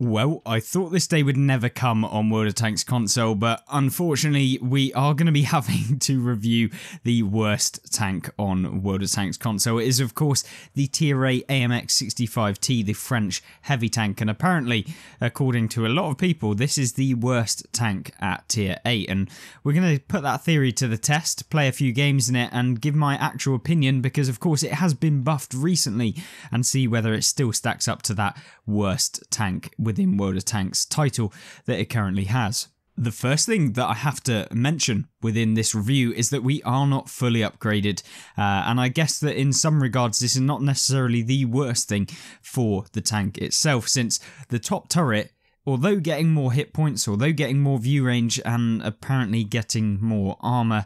Well, I thought this day would never come on World of Tanks console, but unfortunately we are going to be having to review the worst tank on World of Tanks console. It is of course the Tier A AMX-65T, the French heavy tank, and apparently, according to a lot of people, this is the worst tank at Tier 8, and we're going to put that theory to the test, play a few games in it, and give my actual opinion, because of course it has been buffed recently, and see whether it still stacks up to that worst tank within World of Tanks title that it currently has. The first thing that I have to mention within this review is that we are not fully upgraded, and I guess that in some regards this is not necessarily the worst thing for the tank itself, since the top turret, although getting more hit points, although getting more view range and apparently getting more armour,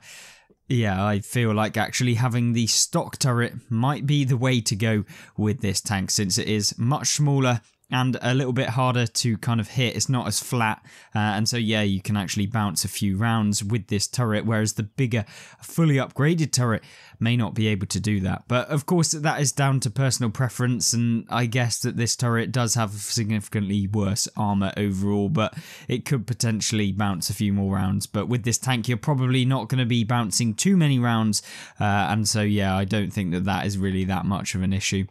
yeah, I feel like actually having the stock turret might be the way to go with this tank, since it is much smaller and a little bit harder to kind of hit. It's not as flat, and so yeah, you can actually bounce a few rounds with this turret, whereas the bigger, fully upgraded turret may not be able to do that. But of course that is down to personal preference, and I guess that this turret does have significantly worse armour overall, but it could potentially bounce a few more rounds. But with this tank you're probably not going to be bouncing too many rounds, and so yeah, I don't think that that is really that much of an issue.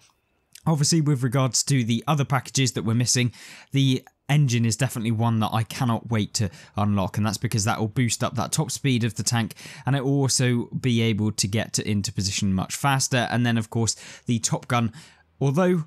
Obviously, with regards to the other packages that we're missing, the engine is definitely one that I cannot wait to unlock, and that's because that will boost up that top speed of the tank, and it will also be able to get into position much faster. And then of course the top gun, although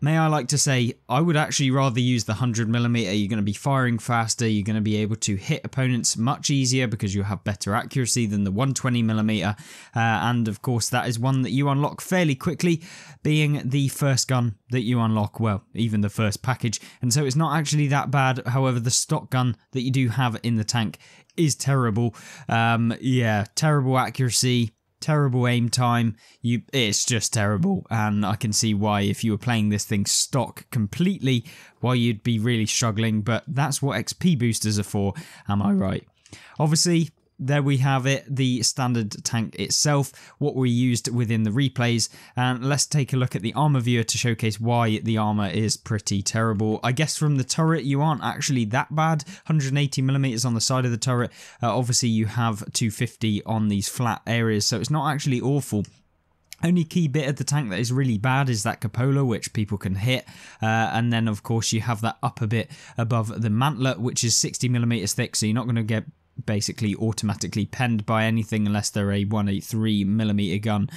may I like to say, I would actually rather use the 100mm. You're going to be firing faster, you're going to be able to hit opponents much easier because you'll have better accuracy than the 120mm, and of course that is one that you unlock fairly quickly, being the first gun that you unlock, well, even the first package, and so it's not actually that bad. However, the stock gun that you do have in the tank is terrible. Yeah, terrible accuracy, terrible aim time, it's just terrible, and I can see why if you were playing this thing stock completely, why you'd be really struggling, but that's what XP boosters are for, am I right? Obviously, there we have it, the standard tank itself, what we used within the replays, and let's take a look at the armor viewer to showcase why the armor is pretty terrible. I guess from the turret you aren't actually that bad, 180mm on the side of the turret, obviously you have 250 on these flat areas, so it's not actually awful. Only key bit of the tank that is really bad is that cupola, which people can hit, and then of course you have that upper bit above the mantlet, which is 60mm thick, so you're not going to get basically automatically penned by anything unless they're a 183mm gun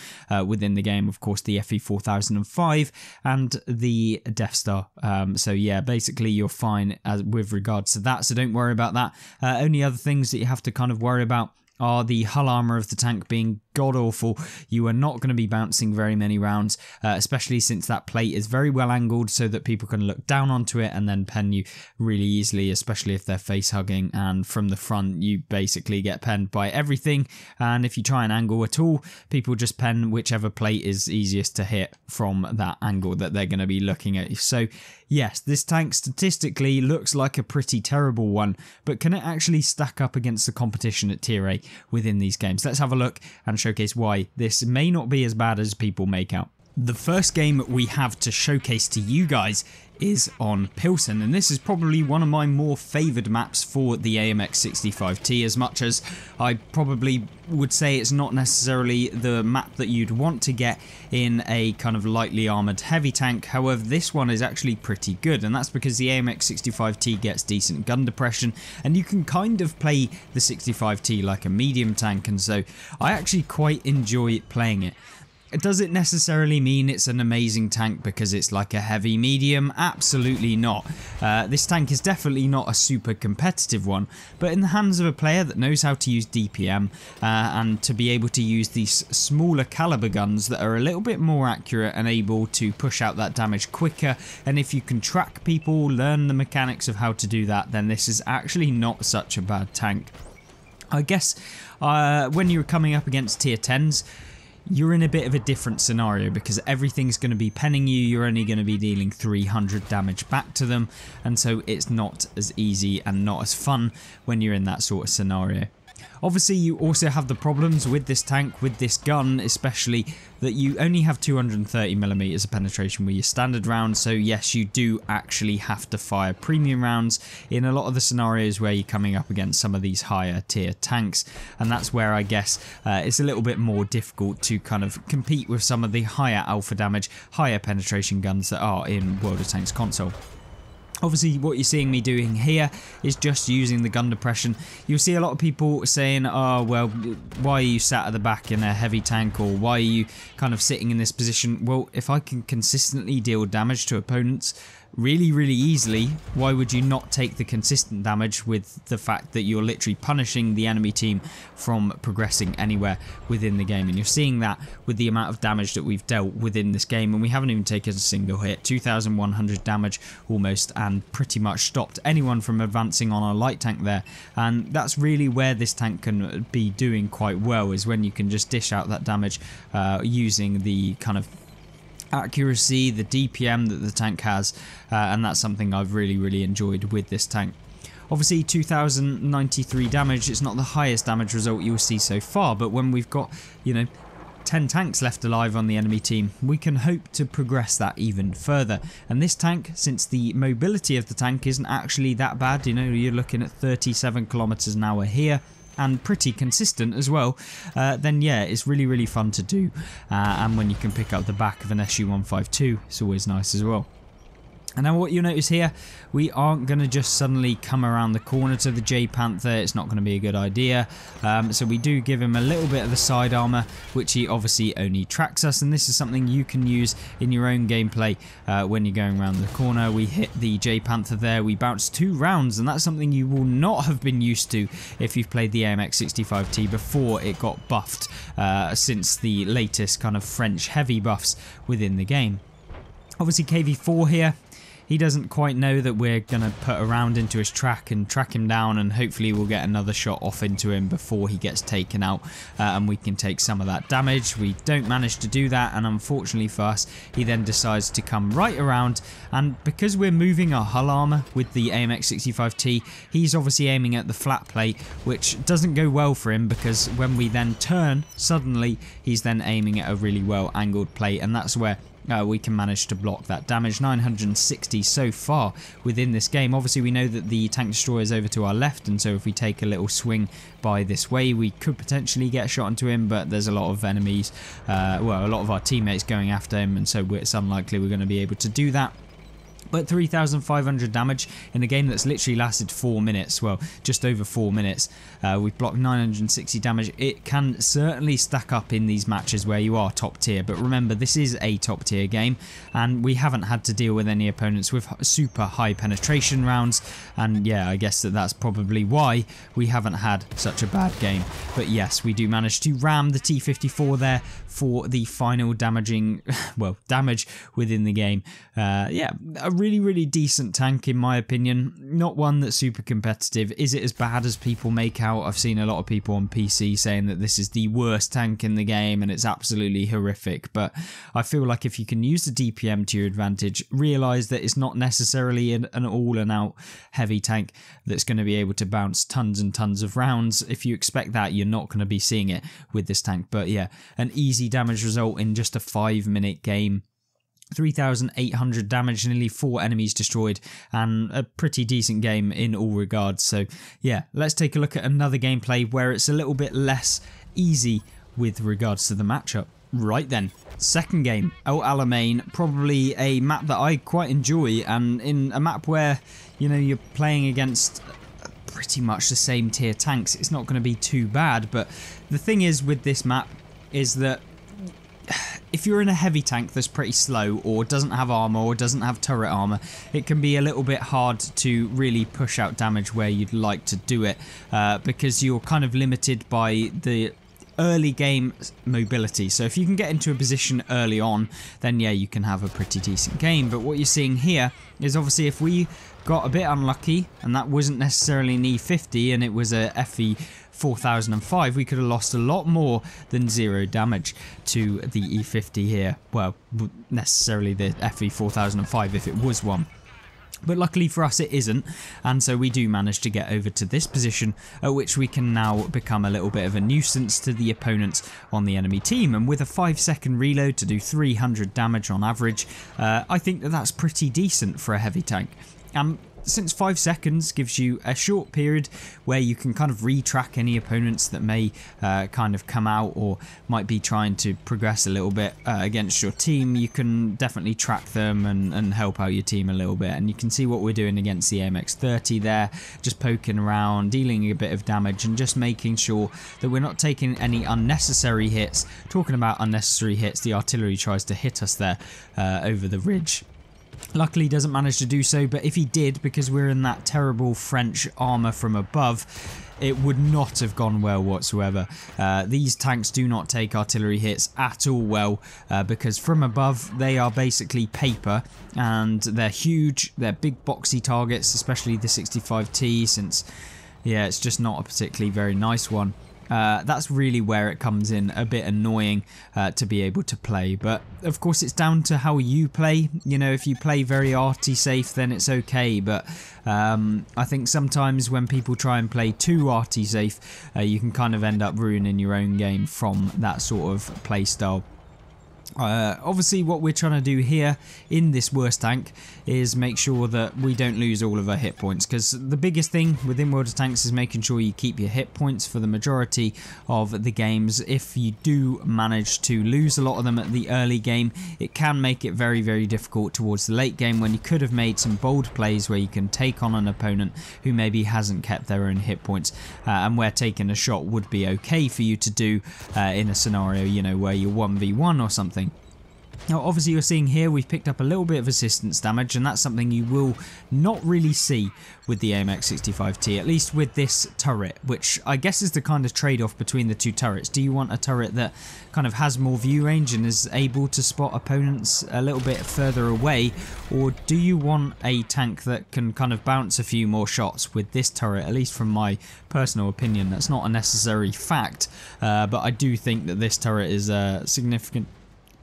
within the game. Of course, the FE 4005 and the Death Star. So yeah, basically you're fine with regards to that, so don't worry about that. Only other things that you have to kind of worry about are the hull armour of the tank being god awful. You are not going to be bouncing very many rounds, especially since that plate is very well angled so that people can look down onto it and then pen you really easily, especially if they're face hugging, and from the front you basically get penned by everything, and if you try and angle at all, people just pen whichever plate is easiest to hit from that angle that they're going to be looking at. So yes, this tank statistically looks like a pretty terrible one, but can it actually stack up against the competition at Tier A within these games? Let's have a look and showcase why this may not be as bad as people make out. The first game we have to showcase to you guys is on Pilsen, and this is probably one of my more favoured maps for the AMX-65T, as much as I probably would say it's not necessarily the map that you'd want to get in a kind of lightly armoured heavy tank. However, this one is actually pretty good, and that's because the AMX-65T gets decent gun depression, and you can kind of play the 65T like a medium tank, and so I actually quite enjoy playing it. Does it necessarily mean it's an amazing tank because it's like a heavy medium? Absolutely not. This tank is definitely not a super competitive one, but in the hands of a player that knows how to use DPM and to be able to use these smaller caliber guns that are a little bit more accurate and able to push out that damage quicker, and if you can track people, learn the mechanics of how to do that, then this is actually not such a bad tank. I guess when you're coming up against tier 10s, you're in a bit of a different scenario because everything's going to be penning you, you're only going to be dealing 300 damage back to them, and so it's not as easy and not as fun when you're in that sort of scenario. Obviously, you also have the problems with this tank, with this gun especially, that you only have 230mm of penetration with your standard rounds, so yes, you do actually have to fire premium rounds in a lot of the scenarios where you're coming up against some of these higher tier tanks, and that's where I guess it's a little bit more difficult to kind of compete with some of the higher alpha damage, higher penetration guns that are in World of Tanks console. Obviously, what you're seeing me doing here is just using the gun depression. You'll see a lot of people saying, oh, well, why are you sat at the back in a heavy tank, or why are you kind of sitting in this position? Well, if I can consistently deal damage to opponents really easily, why would you not take the consistent damage with the fact that you're literally punishing the enemy team from progressing anywhere within the game? And you're seeing that with the amount of damage that we've dealt within this game, and we haven't even taken a single hit. 2,100 damage almost, and pretty much stopped anyone from advancing on our light tank there. And that's really where this tank can be doing quite well, is when you can just dish out that damage using the kind of accuracy, the DPM that the tank has, and that's something I've really enjoyed with this tank. Obviously 2093 damage, it's not the highest damage result you'll see so far, but when we've got, you know, 10 tanks left alive on the enemy team, we can hope to progress that even further. And this tank, since the mobility of the tank isn't actually that bad, you know, you're looking at 37 kilometers an hour here, and pretty consistent as well, then yeah, it's really fun to do. And when you can pick up the back of an SU-152, it's always nice as well. And now what you'll notice here, we aren't going to just suddenly come around the corner to the J Panther. It's not going to be a good idea. So we do give him a little bit of the side armor, which he obviously only tracks us. And this is something you can use in your own gameplay when you're going around the corner. We hit the J Panther there. We bounce 2 rounds, and that's something you will not have been used to if you've played the AMX65T before it got buffed since the latest kind of French heavy buffs within the game. Obviously KV4 here. He doesn't quite know that we're going to put a round into his track and track him down, and hopefully we'll get another shot off into him before he gets taken out, and we can take some of that damage. We don't manage to do that, and unfortunately for us, he then decides to come right around, and because we're moving our hull armor with the AMX65T, he's obviously aiming at the flat plate, which doesn't go well for him, because when we then turn, suddenly he's then aiming at a really well angled plate, and that's where we can manage to block that damage. 960 so far within this game. Obviously we know that the tank destroyer is over to our left, and so if we take a little swing by this way, we could potentially get a shot into him, but there's a lot of enemies, well, a lot of our teammates going after him, and so it's unlikely we're going to be able to do that. But 3,500 damage in a game that's literally lasted 4 minutes, well, just over 4 minutes. We've blocked 960 damage. It can certainly stack up in these matches where you are top tier, but remember, this is a top tier game, and we haven't had to deal with any opponents with super high penetration rounds, and yeah, I guess that's probably why we haven't had such a bad game. But yes, we do manage to ram the T-54 there for the final damaging, well, damage within the game. Yeah, a really decent tank in my opinion. Not one that's super competitive. Is it as bad as people make out? I've seen a lot of people on PC saying that this is the worst tank in the game and it's absolutely horrific, but I feel like if you can use the DPM to your advantage, realise that it's not necessarily an all and out heavy tank that's going to be able to bounce tons and tons of rounds. If you expect that, you're not going to be seeing it with this tank. But yeah, an easy damage result in just a 5-minute game. 3,800 damage, nearly 4 enemies destroyed, and a pretty decent game in all regards. So yeah, let's take a look at another gameplay where it's a little bit less easy with regards to the matchup. Right then, second game, El Alamein, probably a map that I quite enjoy, and in a map where, you know, you're playing against pretty much the same tier tanks, it's not going to be too bad. But the thing is with this map is that if you're in a heavy tank that's pretty slow or doesn't have armor or doesn't have turret armor, it can be a little bit hard to really push out damage where you'd like to do it, because you're kind of limited by the early game mobility. So if you can get into a position early on, then yeah, you can have a pretty decent game. But what you're seeing here is obviously if we got a bit unlucky and that wasn't necessarily an E50 and it was a FE 4005, we could have lost a lot more than 0 damage to the E50 here. Well, necessarily the FE 4005 if it was one. But luckily for us it isn't, and so we do manage to get over to this position at which we can now become a little bit of a nuisance to the opponents on the enemy team. And with a 5-second reload to do 300 damage on average, I think that that's pretty decent for a heavy tank. Since 5 seconds gives you a short period where you can kind of retrack any opponents that may kind of come out or might be trying to progress a little bit against your team, you can definitely track them and help out your team a little bit. And you can see what we're doing against the AMX-30 there, just poking around, dealing a bit of damage and just making sure that we're not taking any unnecessary hits. Talking about unnecessary hits, the artillery tries to hit us there over the ridge. Luckily he doesn't manage to do so, but if he did, because we're in that terrible French armour from above, it would not have gone well whatsoever. These tanks do not take artillery hits at all well, because from above they are basically paper, and they're huge, they're big boxy targets, especially the 65T, since yeah, it's just not a particularly very nice one. That's really where it comes in a bit annoying to be able to play, but of course it's down to how you play. You know, if you play very arty safe then it's okay, but I think sometimes when people try and play too arty safe, you can kind of end up ruining your own game from that sort of play style. Obviously what we're trying to do here in this worst tank is make sure that we don't lose all of our hit points, because the biggest thing within World of Tanks is making sure you keep your hit points for the majority of the games. If you do manage to lose a lot of them at the early game, it can make it very, very difficult towards the late game, when you could have made some bold plays where you can take on an opponent who maybe hasn't kept their own hit points, and where taking a shot would be okay for you to do in a scenario, you know, where you're 1v1 or something. Now obviously you're seeing here we've picked up a little bit of assistance damage, and that's something you will not really see with the AMX-65T, at least with this turret, which I guess is the kind of trade-off between the two turrets. Do you want a turret that kind of has more view range and is able to spot opponents a little bit further away, or do you want a tank that can kind of bounce a few more shots? With this turret, at least from my personal opinion, that's not a necessary fact, but I do think that this turret is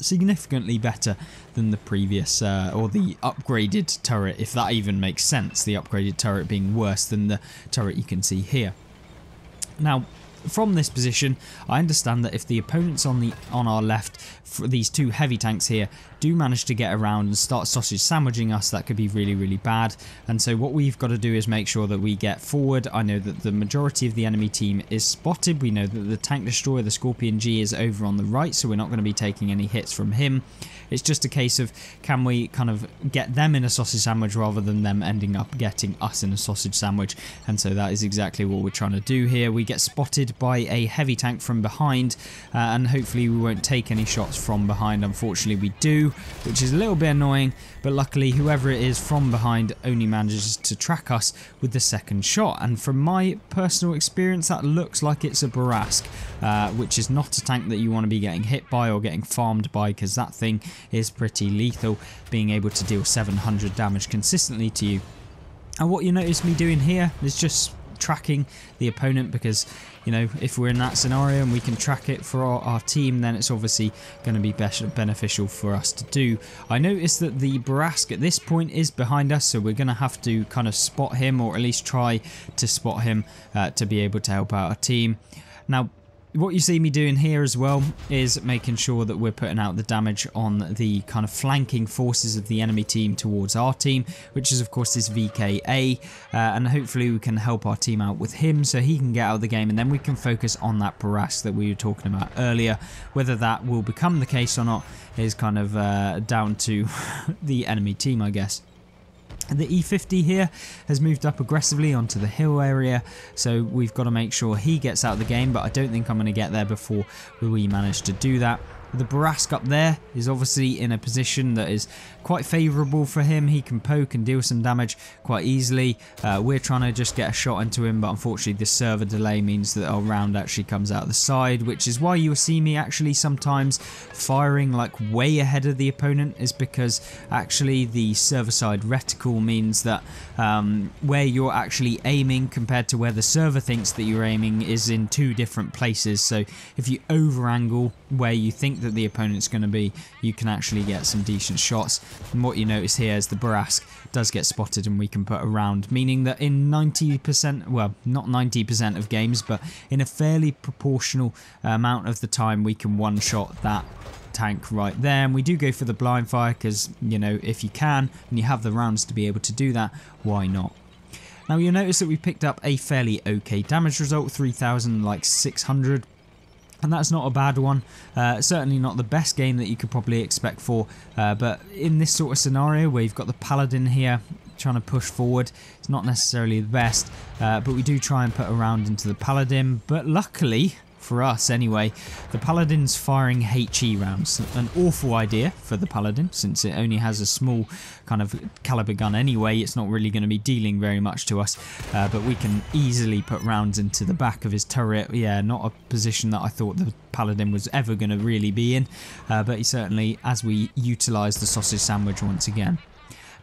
significantly better than the previous or the upgraded turret, if that even makes sense, the upgraded turret being worse than the turret you can see here. Now from this position, I understand that if the opponents on our left, for these two heavy tanks here, do manage to get around and start sausage sandwiching us, that could be really, really bad. And so what we've got to do is make sure that we get forward. I know that the majority of the enemy team is spotted. We know that the tank destroyer, the Scorpion G, is over on the right, so we're not going to be taking any hits from him. It's just a case of, can we kind of get them in a sausage sandwich rather than them ending up getting us in a sausage sandwich. And so that is exactly what we're trying to do here. We get spotted by a heavy tank from behind, and hopefully we won't take any shots from behind. Unfortunately we do, which is a little bit annoying, but luckily whoever it is from behind only manages to track us with the second shot. And from my personal experience, that looks like it's a Barask, which is not a tank that you want to be getting hit by or getting farmed by, because that thing is pretty lethal, being able to deal 700 damage consistently to you. And what you notice me doing here is just tracking the opponent, because you know, if we're in that scenario and we can track it for our team, then it's obviously going to be beneficial for us to do. I noticed that the Barask at this point is behind us, so we're going to have to kind of spot him, or at least try to spot him to be able to help out our team. Now what you see me doing here as well is making sure that we're putting out the damage on the kind of flanking forces of the enemy team towards our team, which is of course this VKA, and hopefully we can help our team out with him so he can get out of the game, and then we can focus on that Barask that we were talking about earlier. Whether that will become the case or not is kind of down to the enemy team, I guess. The E50 here has moved up aggressively onto the hill area, so we've got to make sure he gets out of the game, but I don't think I'm going to get there before we manage to do that. The Barask up there is obviously in a position that is quite favourable for him. He can poke and deal some damage quite easily. We're trying to just get a shot into him, but unfortunately the server delay means that our round actually comes out the side, which is why you'll see me actually sometimes firing like way ahead of the opponent, is because actually the server side reticle means that where you're actually aiming compared to where the server thinks that you're aiming is in two different places. So if you over angle where you think think that the opponent's going to be, you can actually get some decent shots. And what you notice here is the Barask does get spotted and we can put a round, meaning that in 90%, well, not 90% of games, but in a fairly proportional amount of the time, we can one-shot that tank right there. And we do go for the blind fire because, you know, if you can and you have the rounds to be able to do that, why not? Now you'll notice that we picked up a fairly okay damage result, 3,600, and that's not a bad one. Certainly not the best game that you could probably expect for, but in this sort of scenario where you've got the Paladin here trying to push forward, it's not necessarily the best, but we do try and put a round into the Paladin. But luckily, for us anyway, the Paladin's firing HE rounds. An awful idea for the Paladin, since it only has a small kind of caliber gun anyway. It's not really going to be dealing very much to us, but we can easily put rounds into the back of his turret. Yeah, not a position that I thought the Paladin was ever going to really be in, but he certainly, as we utilise the sausage sandwich once again.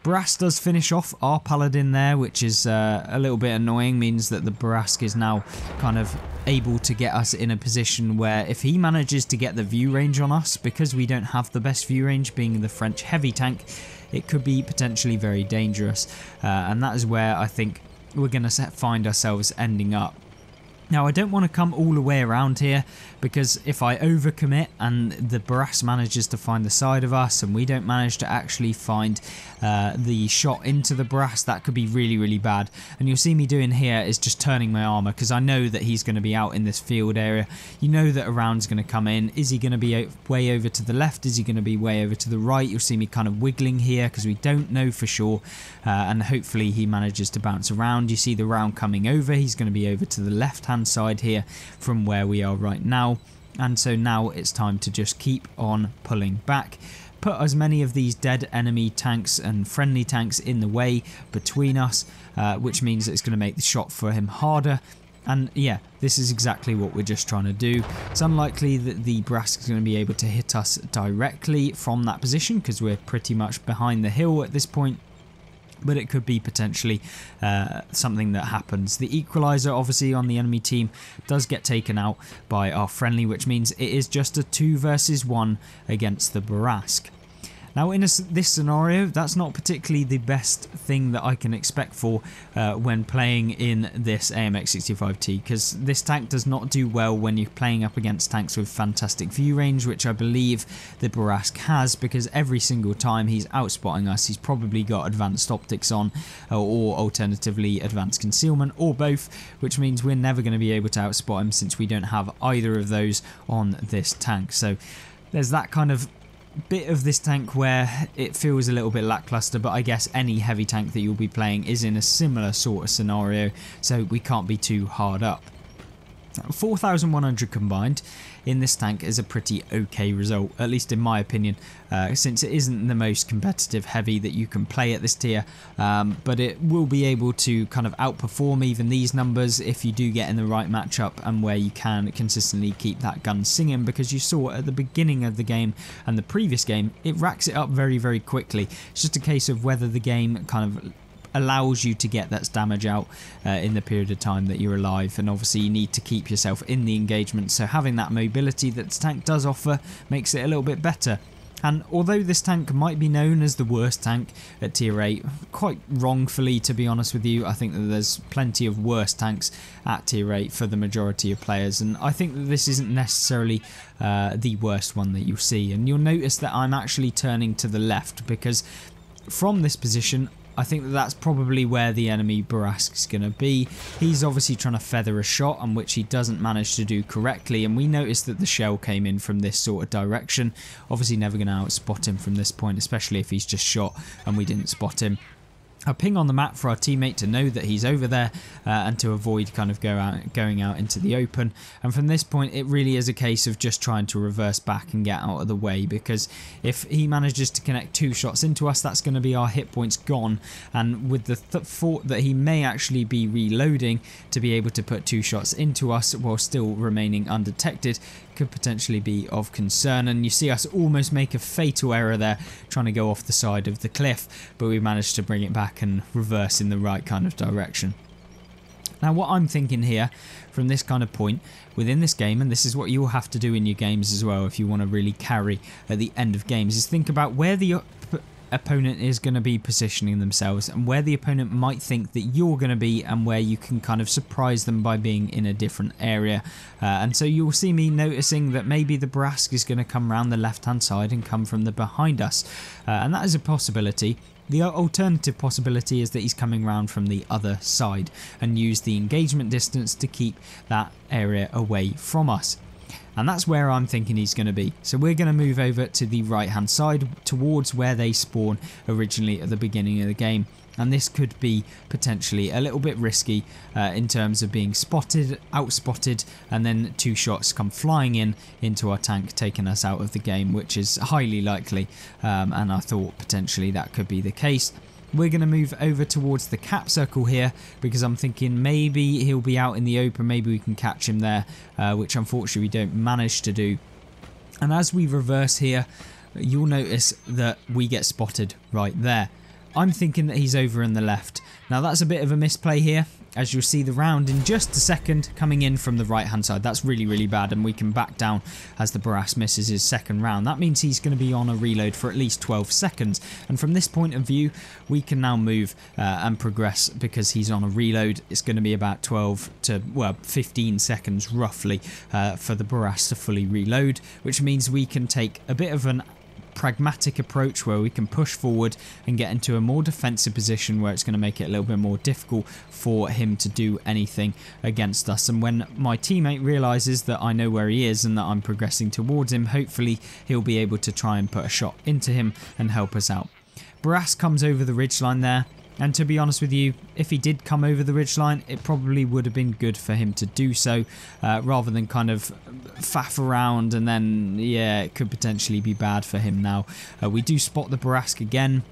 Barask does finish off our Paladin there, which is a little bit annoying, means that the Barask is now kind of able to get us in a position where if he manages to get the view range on us, because we don't have the best view range being the French heavy tank, it could be potentially very dangerous, and that is where I think we're going to find ourselves ending up. Now I don't want to come all the way around here, because if I overcommit and the Barask manages to find the side of us and we don't manage to actually find the shot into the Barask, that could be really, really bad. And you'll see me doing here is just turning my armour, because I know that he's going to be out in this field area. You know that a round's going to come in. Is he going to be way over to the left? Is he going to be way over to the right? You'll see me kind of wiggling here because we don't know for sure, and hopefully he manages to bounce around. You see the round coming over. He's going to be over to the left hand side here from where we are right now, and so now it's time to just keep on pulling back, put as many of these dead enemy tanks and friendly tanks in the way between us, which means that it's going to make the shot for him harder. And yeah, this is exactly what we're just trying to do. It's unlikely that the Barask is going to be able to hit us directly from that position, because we're pretty much behind the hill at this point. But it could be potentially something that happens. The equalizer, obviously, on the enemy team does get taken out by our friendly, which means it is just a 2 versus 1 against the Barask. Now in this scenario, that's not particularly the best thing that I can expect for when playing in this AMX65T, because this tank does not do well when you're playing up against tanks with fantastic view range, which I believe the Barask has, because every single time he's outspotting us, he's probably got advanced optics on, or alternatively advanced concealment, or both, which means we're never going to be able to outspot him since we don't have either of those on this tank. So there's that kind of bit of this tank where it feels a little bit lackluster, but I guess any heavy tank that you'll be playing is in a similar sort of scenario, so we can't be too hard up. 4,100 combined in this tank is a pretty okay result, at least in my opinion, since it isn't the most competitive heavy that you can play at this tier, but it will be able to kind of outperform even these numbers if you do get in the right matchup and where you can consistently keep that gun singing, because you saw at the beginning of the game and the previous game, it racks it up very, very quickly. It's just a case of whether the game kind of allows you to get that damage out in the period of time that you're alive, and obviously you need to keep yourself in the engagement, so having that mobility that this tank does offer makes it a little bit better. And although this tank might be known as the worst tank at tier 8, quite wrongfully to be honest with you, I think that there's plenty of worse tanks at tier 8 for the majority of players, and I think that this isn't necessarily the worst one that you'll see. And you'll notice that I'm actually turning to the left, because from this position I think that that's probably where the enemy Barask is going to be. He's obviously trying to feather a shot, on which he doesn't manage to do correctly, and we noticed that the shell came in from this sort of direction. Obviously never going to outspot him from this point, especially if he's just shot and we didn't spot him. A ping on the map for our teammate to know that he's over there, and to avoid kind of going out into the open. And from this point it really is a case of just trying to reverse back and get out of the way, because if he manages to connect 2 shots into us, that's going to be our hit points gone, and with the thought that he may actually be reloading to be able to put 2 shots into us while still remaining undetected could potentially be of concern. And you see us almost make a fatal error there trying to go off the side of the cliff, but we managed to bring it back and reverse in the right kind of direction. Now what I'm thinking here from this kind of point within this game, and this is what you'll have to do in your games as well if you want to really carry at the end of games, is think about where the opponent is going to be positioning themselves and where the opponent might think that you're going to be, and where you can kind of surprise them by being in a different area. And so you'll see me noticing that maybe the Borask is going to come around the left hand side and come from the behind us, and that is a possibility. The alternative possibility is that he's coming round from the other side and use the engagement distance to keep that area away from us. And that's where I'm thinking he's going to be. So we're going to move over to the right hand side towards where they spawn originally at the beginning of the game. And this could be potentially a little bit risky in terms of being spotted, outspotted, and then 2 shots come flying into our tank, taking us out of the game, which is highly likely. And I thought potentially that could be the case. We're going to move over towards the cap circle here because I'm thinking maybe he'll be out in the open, maybe we can catch him there, which unfortunately we don't manage to do. And as we reverse here, you'll notice that we get spotted right there. I'm thinking that he's over in the left. Now that's a bit of a misplay here, as you'll see the round in just a second coming in from the right hand side. That's really bad, and we can back down as the Borask misses his second round. That means he's going to be on a reload for at least 12 seconds, and from this point of view we can now move and progress because he's on a reload. It's going to be about 12 to 15 seconds roughly for the Borask to fully reload, which means we can take a bit of an pragmatic approach where we can push forward and get into a more defensive position where it's going to make it a little bit more difficult for him to do anything against us. And when my teammate realizes that I know where he is and that I'm progressing towards him, hopefully he'll be able to try and put a shot into him and help us out. Borask comes over the ridgeline there, and to be honest with you, if he did come over the ridgeline, it probably would have been good for him to do so, rather than kind of faff around, and then, yeah, it could potentially be bad for him now. We do spot the Borask again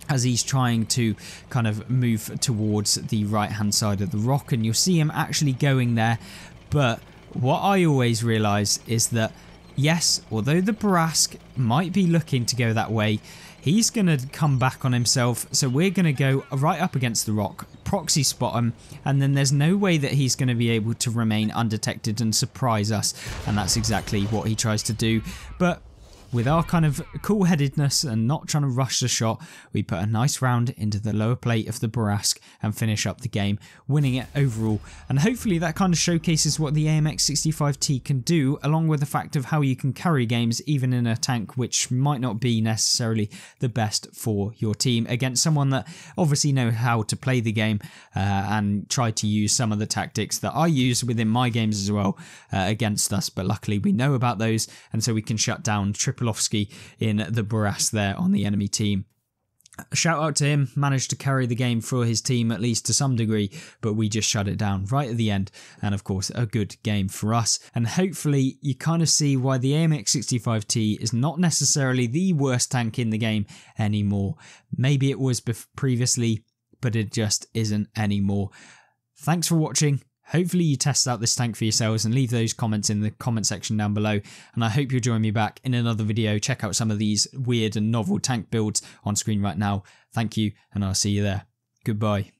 as he's trying to kind of move towards the right hand side of the rock, and you'll see him actually going there. But what I always realise is that, yes, although the Borask might be looking to go that way, he's going to come back on himself, so we're going to go right up against the rock, proxy spot him, and then there's no way that he's going to be able to remain undetected and surprise us, and that's exactly what he tries to do. But with our kind of cool-headedness and not trying to rush the shot, we put a nice round into the lower plate of the Borask and finish up the game, winning it overall. And hopefully that kind of showcases what the AMX65T can do, along with the fact of how you can carry games even in a tank which might not be necessarily the best for your team, against someone that obviously knows how to play the game and try to use some of the tactics that I use within my games as well against us. But luckily we know about those, and so we can shut down Tripolovsky in the Borask there on the enemy team. A shout out to him, managed to carry the game for his team at least to some degree, but we just shut it down right at the end, and of course a good game for us. And hopefully you kind of see why the AMX65T is not necessarily the worst tank in the game anymore. Maybe it was previously, but it just isn't anymore. Thanks for watching. Hopefully you test out this tank for yourselves and leave those comments in the comment section down below. And I hope you'll join me back in another video. Check out some of these weird and novel tank builds on screen right now. Thank you, and I'll see you there. Goodbye.